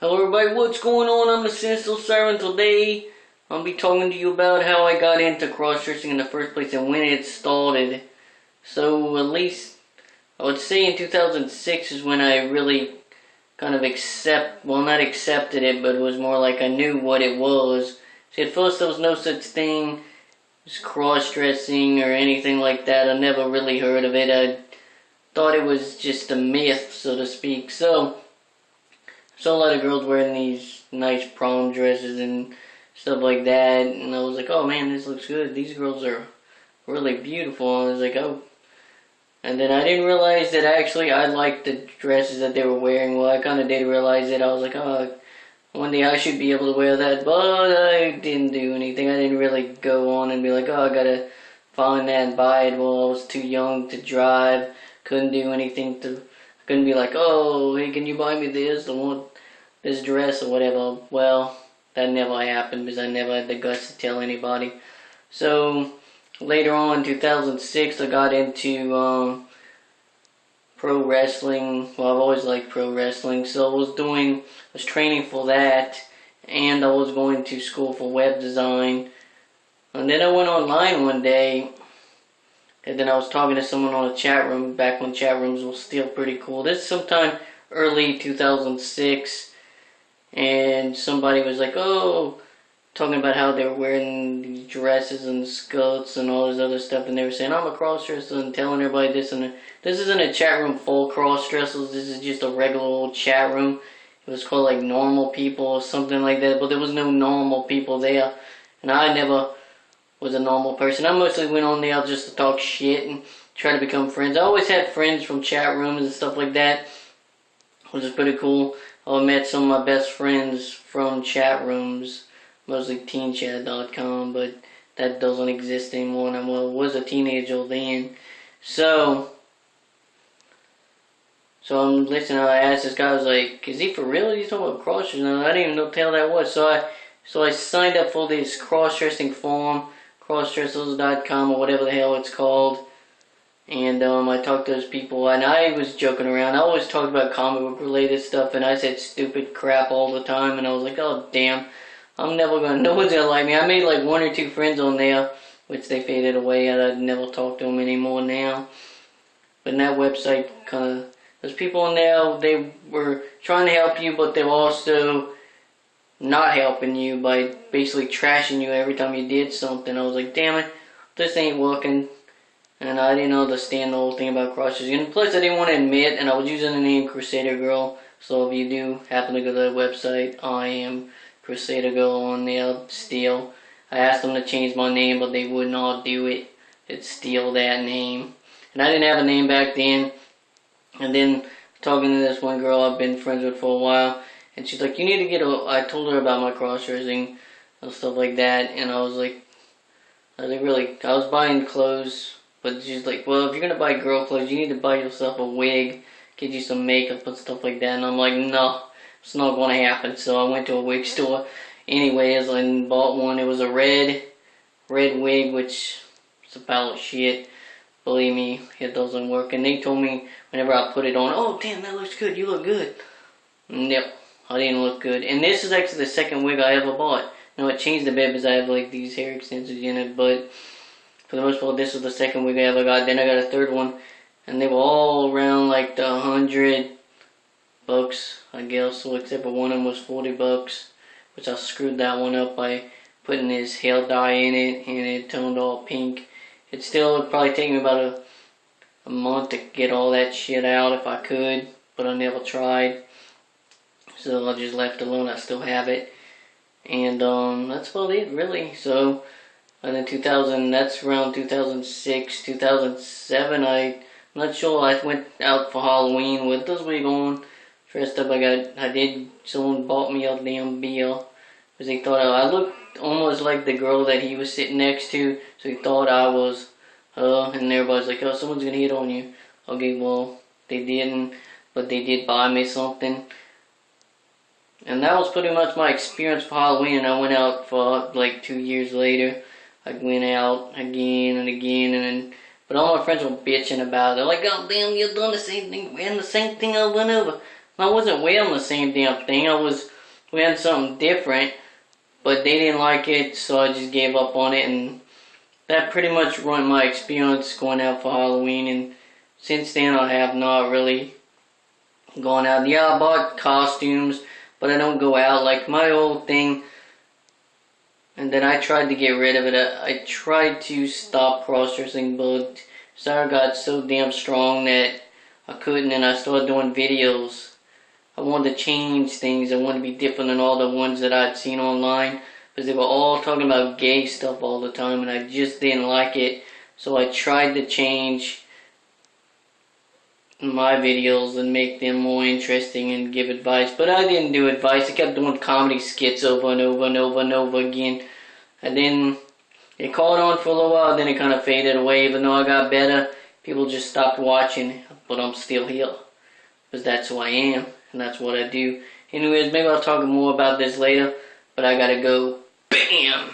Hello everybody, what's going on? I'm the Sinister Siren. Today I'll be talking to you about how I got into cross-dressing in the first place and when it started. So at least I would say in 2006 is when I really kind of not accepted it, but it was more like I knew what it was. See, at first there was no such thing as cross-dressing or anything like that. I never really heard of it. I thought it was just a myth, so to speak. So saw a lot of girls wearing these nice prom dresses and stuff like that, and I was like, oh man, this looks good. These girls are really beautiful. And I was like, oh. And then I didn't realize that actually I liked the dresses that they were wearing. Well, I kind of did realize it. I was like, oh, one day I should be able to wear that, but I didn't do anything. I didn't really go on and be like, oh, I gotta find that and buy it. Well, I was too young to drive. Couldn't do anything I couldn't be like, oh, hey, can you buy me this? I want this dress or whatever. Well, that never happened because I never had the guts to tell anybody. So later on in 2006 I got into pro wrestling. Well, I've always liked pro wrestling, so I was training for that, and I was going to school for web design. And then I went online one day, and then I was talking to someone on a chat room back when chat rooms were still pretty cool. This is sometime early 2006. And somebody was like, oh, talking about how they were wearing these dresses and skirts and all this other stuff, and they were saying, I'm a cross-dresser, and telling everybody this and that. This isn't a chat room full cross-dressers, this is just a regular old chat room. It was called like normal people or something like that, but there was no normal people there, and I never was a normal person. I mostly went on there just to talk shit and try to become friends. I always had friends from chat rooms and stuff like that, which is pretty cool. I met some of my best friends from chat rooms, mostly teenchat.com, but that doesn't exist anymore, and I was a teenager then. So I'm listening, I asked this guy, I was like, is he for real? He's talking about cross-dressing? I didn't even know what the hell that was. So I signed up for this cross-dressing forum, crossdressers.com or whatever the hell it's called. And I talked to those people, and I was joking around. I always talked about comic book related stuff, and I said stupid crap all the time, and I was like, oh damn, I'm never gonna, no one's gonna like me. I made like 1 or 2 friends on there, which they faded away, and I'd never talk to them anymore now. But in that website, those people in there, they were trying to help you, but they were also not helping you by basically trashing you every time you did something. I was like, damn it, this ain't working. And I didn't understand the whole thing about cross-dressing. And plus, I didn't want to admit, and I was using the name Crusader Girl. So if you do happen to go to the website, I am Crusader Girl on there still. I asked them to change my name, but they would not do it. It's still that name. And I didn't have a name back then. And then talking to this one girl I've been friends with for a while, and she's like, you need to get I told her about my cross-dressing and stuff like that, and I was buying clothes. But she's like, well, if you're going to buy girl clothes, you need to buy yourself a wig, get you some makeup and stuff like that. And I'm like, no, it's not going to happen. So I went to a wig store anyways and bought one. It was a red wig, which is about shit. Believe me, it doesn't work. And they told me whenever I put it on, oh, damn, that looks good. You look good. Yep, I didn't look good. And this is actually the second wig I ever bought. Now, it changed a bit because I have, like, these hair extensions in it, but for the most part, this was the second wig I ever got. Then I got a third one, and they were all around like the $100, I guess. So except for one of them was $40, which I screwed that one up by putting his hair dye in it, and it turned all pink. It still would probably take me about a month to get all that shit out if I could, but I never tried. So I just left it alone. I still have it, and that's about it, really. So. And in that's around 2006, 2007, I'm not sure, I went out for Halloween with this wig on, dressed up, someone bought me a damn beer, because they thought I looked almost like the girl that he was sitting next to, so he thought I was her, and everybody's like, oh, someone's gonna hit on you. Okay, well, they didn't, but they did buy me something. And that was pretty much my experience for Halloween, and I went out for like 2 years later. I went out again and again, but all my friends were bitching about it. They're like, oh damn, you're doing the same thing, wearing the same thing over and over. I wasn't wearing the same damn thing. I was wearing something different, but they didn't like it, so I just gave up on it, and that pretty much ruined my experience going out for Halloween, and since then I have not really gone out. Yeah, I bought costumes, but I don't go out. Like my old thing, and then I tried to get rid of it. I tried to stop cross-dressing, but Sarah got so damn strong that I couldn't, and I started doing videos. I wanted to change things. I wanted to be different than all the ones that I'd seen online, because they were all talking about gay stuff all the time, and I just didn't like it. So I tried to change my videos and make them more interesting and give advice. But I didn't do advice. I kept doing comedy skits over and over and over and over again. And then it caught on for a little while, then it kind of faded away. Even though I got better, people just stopped watching. But I'm still here, because that's who I am, and that's what I do. Anyways, maybe I'll talk more about this later, but I gotta go. Bam!